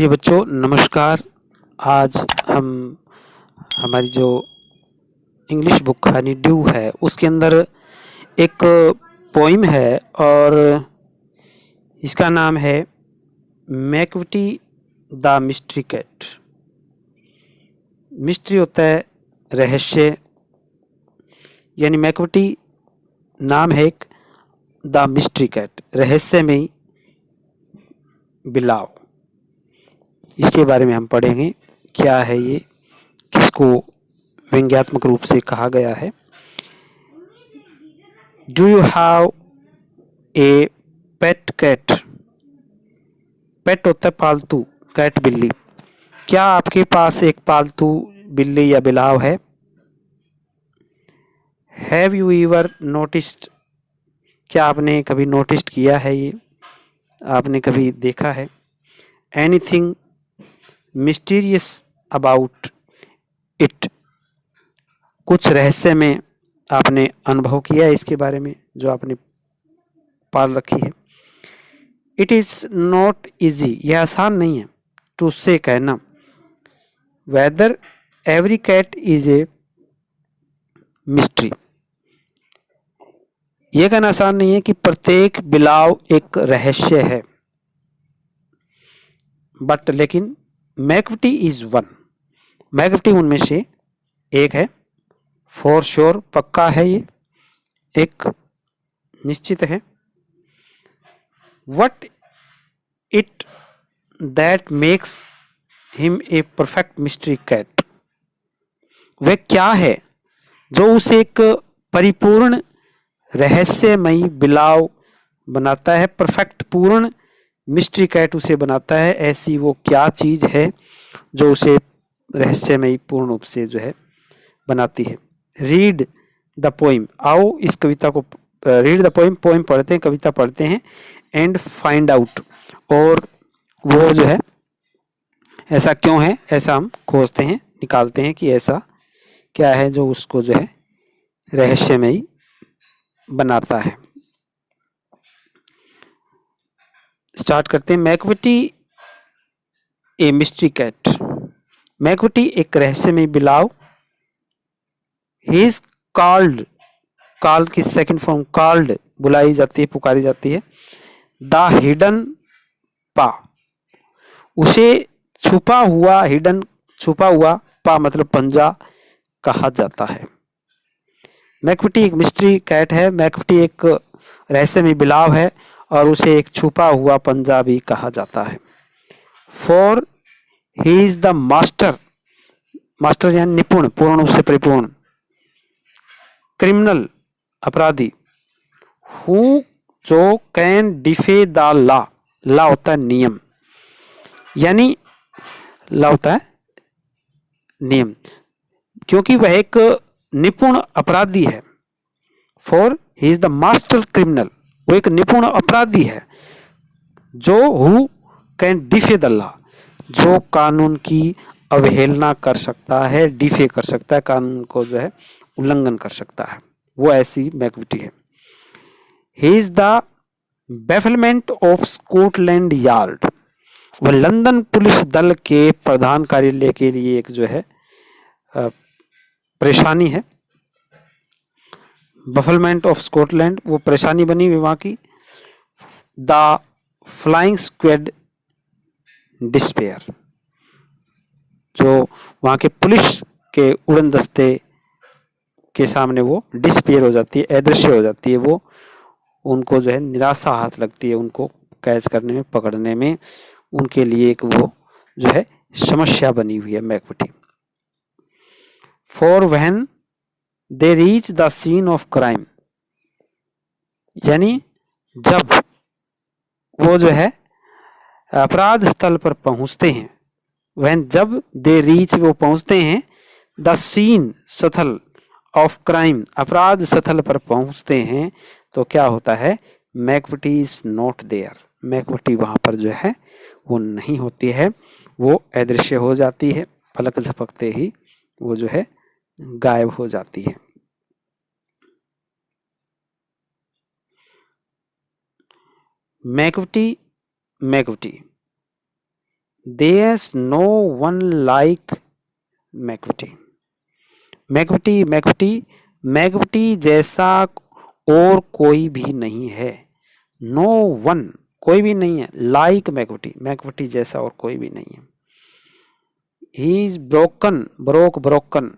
प्रिय बच्चों नमस्कार। आज हम हमारी जो इंग्लिश बुक हनी ड्यू है उसके अंदर एक पोइम है और इसका नाम है Macavity the mystery cat. Mystery होता है रहस्य, यानी मैकविटी नाम है एक द मिस्ट्री कैट, रहस्यमयी बिलाव। इसके बारे में हम पढ़ेंगे क्या है ये, किसको व्यंग्यात्मक रूप से कहा गया है। Do you have a pet cat. Pet होता है पालतू, कैट बिल्ली। क्या आपके पास एक पालतू बिल्ली या बिलाव है। Have you ever noticed. क्या आपने कभी नोटिस किया है, ये आपने कभी देखा है। Anything mysterious about it. कुछ रहस्य में आपने अनुभव किया है इसके बारे में जो आपने पाल रखी है। इट इज़ नॉट ईजी, यह आसान नहीं है। टू से कहना, whether every cat is a mystery. यह कहना आसान नहीं है कि प्रत्येक बिलाव एक रहस्य है। बट लेकिन मैकविटी इज वन, मैकविटी उनमें से एक है। फॉर श्योर, पक्का है, ये एक निश्चित है। What it that makes him a perfect mystery cat. वह क्या है जो उसे एक परिपूर्ण रहस्यमयी बिलाव बनाता है, परफेक्ट पूर्ण मिस्ट्री कैट उसे बनाता है। ऐसी वो क्या चीज है जो उसे रहस्यमयी पूर्ण रूप से जो है बनाती है। रीड द पोइम, आओ इस कविता को रीड द पोइम, पोइम पढ़ते हैं, कविता पढ़ते हैं। एंड फाइंड आउट, और वो जो है ऐसा क्यों है, ऐसा हम खोजते हैं, निकालते हैं कि ऐसा क्या है जो उसको जो है रहस्यमयी बनाता है। स्टार्ट करते हैं। Macavity a mystery cat. Macavity एक रहस्यमयी बिलाव। ही इज कॉल्ड, कॉल की सेकंड फॉर्म कॉल्ड, बुलाई जाती है, पुकारी जाती है। द हिडन पा, उसे छुपा हुआ, हिडन छुपा हुआ, पा मतलब पंजा कहा जाता है। मैकविटी एक मिस्ट्री कैट है, मैकविटी एक रहस्यमयी बिलाव है और उसे एक छुपा हुआ पंजा भी कहा जाता है। For he is the master, master यानी निपुण, पूर्ण रूप से परिपूर्ण। क्रिमिनल अपराधी। हु जो कैन डिफे द लॉ, लॉ होता है नियम, यानी लॉ होता है नियम, क्योंकि वह एक निपुण अपराधी है। For he is the master criminal, वो एक निपुण अपराधी है। जो हु कैन डिफे द लॉ, जो कानून की अवहेलना कर सकता है, डिफे कर सकता है, कानून को जो है उल्लंघन कर सकता है, वो ऐसी मैकविटी है। He is the bafflement of Scotland yard, वह लंदन पुलिस दल के प्रधान कार्यालय के लिए एक जो है परेशानी है। बफलमेंट ऑफ स्कॉटलैंड, वो परेशानी बनी हुई वहां की। द फ्लाइंग स्क्वाड डिस्पेयर, जो वहां के पुलिस के उड़न दस्ते के सामने वो डिस्पेयर हो जाती है, अदृश्य हो जाती है। वो उनको जो है निराशा हाथ लगती है, उनको कैच करने में, पकड़ने में उनके लिए एक वो जो है समस्या बनी हुई है Macavity. For when they reach the scene of crime, यानी जब वो जो है अपराध स्थल पर पहुंचते हैं। व्हेन, जब, दे रीच वो पहुंचते हैं, द सीन स्थल ऑफ क्राइम अपराध स्थल पर पहुंचते हैं, तो क्या होता है, Macavity is not there, Macavity वहां पर जो है वो नहीं होती है, वो अदृश्य हो जाती है, पलक झपकते ही वो जो है गायब हो जाती है। Macavity, Macavity There's no one like Macavity. Macavity Macavity Macavity जैसा और कोई भी नहीं है। नो वन, कोई भी नहीं है। लाइक मैकविटी, मैकविटी जैसा और कोई भी नहीं है। He is broken, broken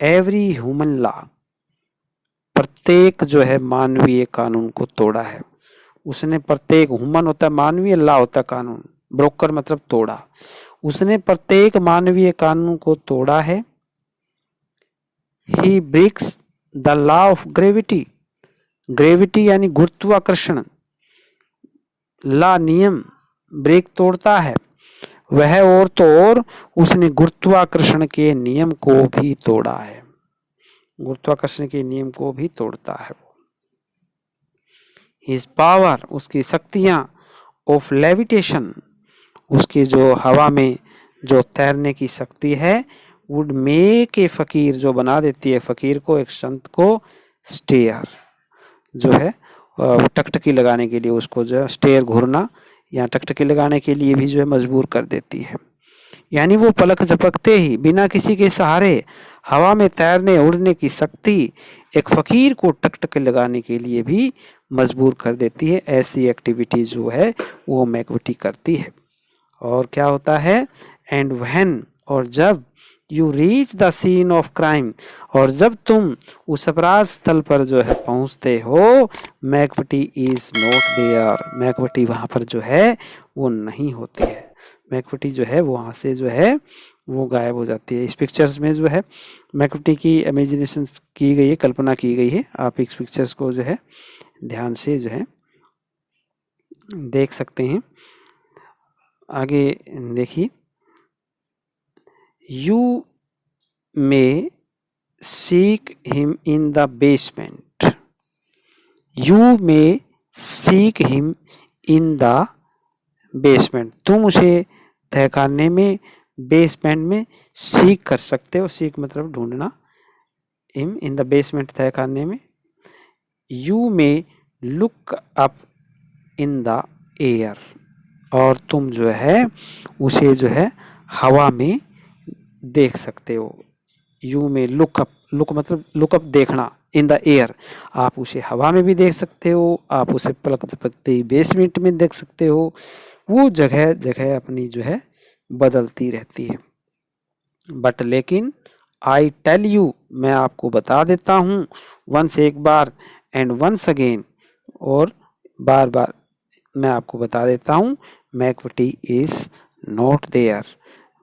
every human law, प्रत्येक जो है मानवीय कानून को तोड़ा है उसने। प्रत्येक, ह्यूमन होता है मानवीय, लॉ होता है कानून, ब्रोकर मतलब तोड़ा। उसने प्रत्येक मानवीय कानून को तोड़ा है। He breaks the law of gravity, gravity यानी गुरुत्वाकर्षण, ला नियम, ब्रेक तोड़ता है वह। और तो और उसने गुरुत्वाकर्षण के नियम को भी तोड़ा है, गुरुत्वाकर्षण के नियम को भी तोड़ता है वो। हिज पावर, उसकी शक्तियां, ऑफ लेविटेशन, उसकी जो हवा में जो तैरने की शक्ति है, वुड मेक ए फकीर, जो बना देती है फकीर को, एक संत को, स्टेयर, जो है टकटकी लगाने के लिए उसको जो है स्टेयर घूरना या टकटकी लगाने के लिए भी जो है मजबूर कर देती है। यानी वो पलक झपकते ही बिना किसी के सहारे हवा में तैरने उड़ने की शक्ति एक फकीर को टकटकी लगाने के लिए भी मजबूर कर देती है। ऐसी एक्टिविटी जो है वो मैकविटी करती है। और क्या होता है, एंड व्हेन, और जब, you reach the scene of crime, और जब तुम उस अपराध स्थल पर जो है पहुंचते हो, Macavity is not there, Macavity वहां पर जो है वो नहीं होती है। मैकविटी जो है वहां से जो है वो गायब हो जाती है। इस पिक्चर्स में जो है मैकविटी की इमेजिनेशन की गई है, कल्पना की गई है। आप इस पिक्चर्स को जो है ध्यान से जो है देख सकते हैं। आगे देखिए, you may seek him in the basement, you may seek him in the basement, तुम उसे तहखाने में, बेसमेंट में सीख कर सकते हो, सीख मतलब ढूंढना, him in the basement तहखाने में। you may look up in the air, और तुम जो है उसे जो है हवा में देख सकते हो। यू में लुक अप, लुक मतलब लुक अप देखना, इन द एयर, आप उसे हवा में भी देख सकते हो, आप उसे पलक झपकते ही बेसमेंट में देख सकते हो। वो जगह जगह अपनी जो है बदलती रहती है। बट लेकिन, आई टेल यू, मैं आपको बता देता हूँ, वंस एक बार, एंड वंस अगेन, और बार बार मैं आपको बता देता हूँ, मैकविटी इज नॉट देयर,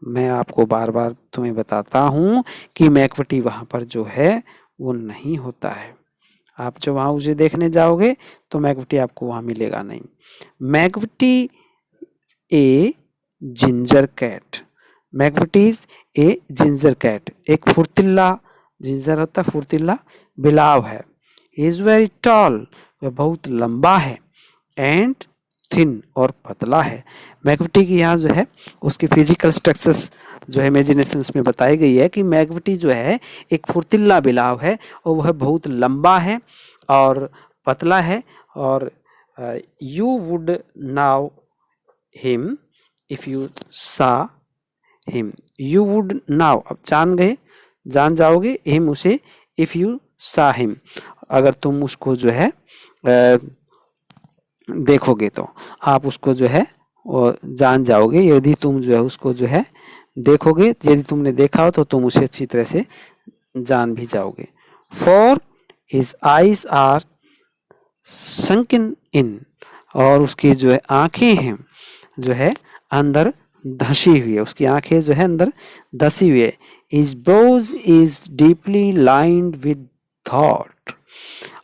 मैं आपको बार बार तुम्हें बताता हूँ कि मैकविटी वहाँ पर जो है वो नहीं होता है। आप जो वहाँ उसे देखने जाओगे तो मैकविटी आपको वहाँ मिलेगा नहीं। Macavity a ginger cat, Macavity is a ginger cat, एक फुर्तीला, जिंजर होता है फुर्तीला, बिलाव है। इज वेरी टॉल, वह बहुत लंबा है, एंड थिन, और पतला है। मैकविटी की यहाँ जो है उसकी फिजिकल स्ट्रक्चर्स जो है इमेजिनेशंस में बताई गई है कि मैकविटी जो है एक फुर्तीला बिलाव है और वह बहुत लंबा है और पतला है। और you would now him if you सा हिम, यू वुड नाउ, अब जान जाओगे, हिम उसे, इफ यू सा हिम, अगर तुम उसको जो है देखोगे तो आप उसको जो है वो जान जाओगे। यदि तुम जो है उसको जो है देखोगे, यदि तुमने देखा हो तो तुम उसे अच्छी तरह से जान भी जाओगे। फॉर हिज आईज आर संकिन इन, और उसकी जो है आंखें हैं जो है अंदर धसी हुई है, उसकी आंखें जो है अंदर धसी हुई है। His brows is deeply lined with thought,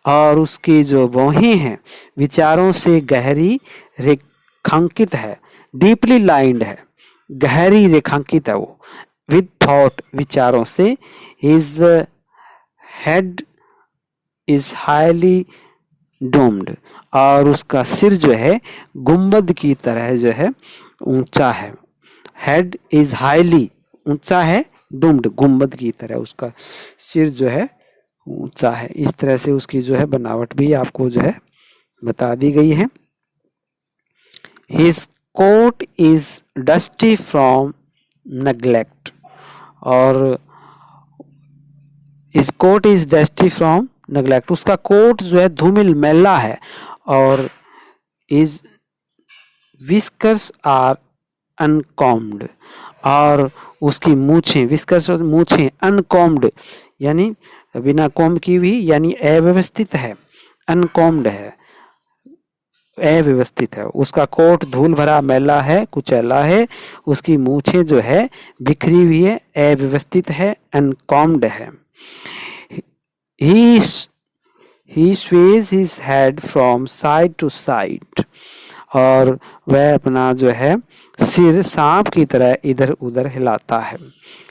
और उसकी जो भौहें हैं विचारों से गहरी रेखांकित है। डीपली लाइंड है, गहरी रेखांकित है वो, विद थॉट, विचारों से। His head is highly doomed, और उसका सिर जो है गुंबद की तरह जो है ऊंचा है। हेड इज हाईली, ऊंचा है, डोम्ड, गुंबद की तरह उसका सिर जो है ऊंचा है। इस तरह से उसकी जो है बनावट भी आपको जो है बता दी गई है। His coat is dusty from neglect, और इस coat is dusty from neglect, उसका कोट जो है धूमिल मैला है, और इज विस्कर्स आर अनकॉम्ड, और उसकी मूछें, विस्कर्स मूछें, अनकॉम्ड यानी बिना कॉम्ब की हुई, यानी अव्यवस्थित है, अनकॉम्ड है, अव्यवस्थित है। उसका कोट धूल भरा मैला है, कुचैला है, उसकी मूछें जो है बिखरी हुई है, अव्यवस्थित है, अनकॉम्ड है। He sways his head from side to side, और वह अपना जो है सिर सांप की तरह इधर उधर हिलाता है।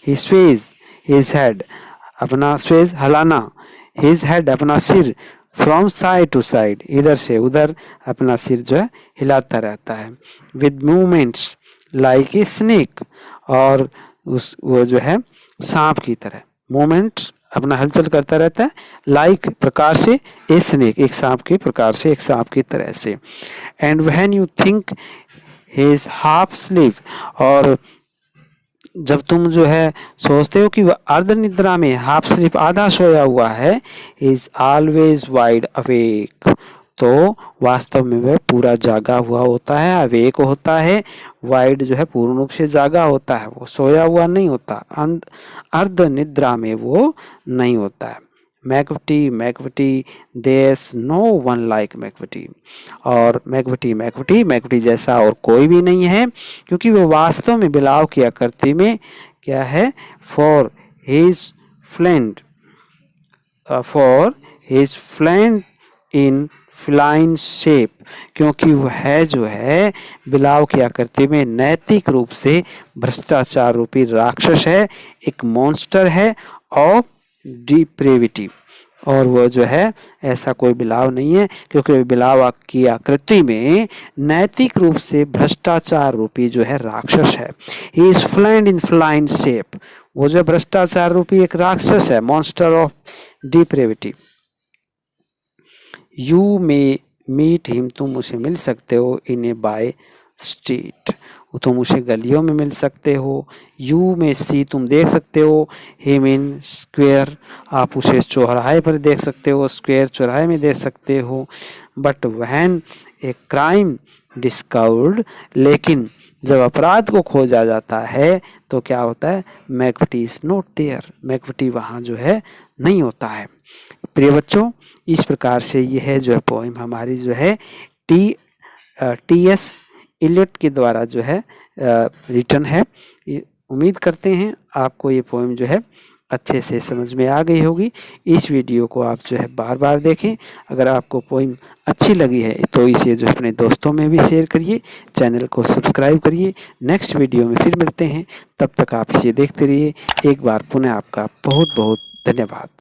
He sways his head, अपना sways हिलाना, his head अपना सिर, फ्रॉम साइड टू साइड इधर से उधर अपना सिर जो है हिलाता रहता है। With movements like a snake, और उस वो जो है सांप की तरह, मूवमेंट्स अपना हलचल करता रहता है, लाइक प्रकार से, ए स्नेक एक सांप के प्रकार से, एक सांप की तरह से। And when you think his half sleeve, और जब तुम जो है सोचते हो कि वह अर्ध निद्रा में, हाफ स्लीप आधा सोया हुआ है, इज ऑलवेज वाइड अवेक, तो वास्तव में वह पूरा जागा हुआ होता है, अवेक होता है, वाइड जो है पूर्ण रूप से जागा होता है, वो सोया हुआ नहीं होता, अर्ध निद्रा में वो नहीं होता है। मैकवटी मैकवटी, देयर्स नो वन लाइक मैकवटी, और मैकवटी जैसा और कोई भी नहीं है, क्योंकि वो वास्तव में बिलाव की आकृति में क्या है, for his plan in flying shape, क्योंकि वह जो है बिलाव की आकृति में नैतिक रूप से भ्रष्टाचार रूपी राक्षस है, एक मॉन्स्टर है ऑफ डिप्रेविटी, और वो जो है ऐसा कोई बिलाव नहीं है, क्योंकि बिलाव की आकृति में नैतिक रूप से भ्रष्टाचार रूपी जो है राक्षस है। He is फ्लैंड in flying shape, वो जो भ्रष्टाचार रूपी एक राक्षस है, monster of depravity. You may meet him, तुम उसे मिल सकते हो, इन ए बाय स्ट्रीट, तुम उसे गलियों में मिल सकते हो। यू में सी, तुम देख सकते हो, हिम इन स्क्वायर, आप उसे चौराहे पर देख सकते हो, स्क्वायर चौराहे में देख सकते हो। But when a crime discovered, लेकिन जब अपराध को खोजा जाता है तो क्या होता है, मैकवटी इज नॉट देयर, मैकवटी वहाँ जो है नहीं होता है। प्रिय बच्चों, इस प्रकार से यह जो है पोएम हमारी जो है टी.एस. इलियट के द्वारा जो है रिटन है। उम्मीद करते हैं आपको ये पोएम जो है अच्छे से समझ में आ गई होगी। इस वीडियो को आप जो है बार बार देखें। अगर आपको पोएम अच्छी लगी है तो इसे जो अपने दोस्तों में भी शेयर करिए, चैनल को सब्सक्राइब करिए। नेक्स्ट वीडियो में फिर मिलते हैं, तब तक आप इसे देखते रहिए। एक बार पुनः आपका बहुत बहुत धन्यवाद।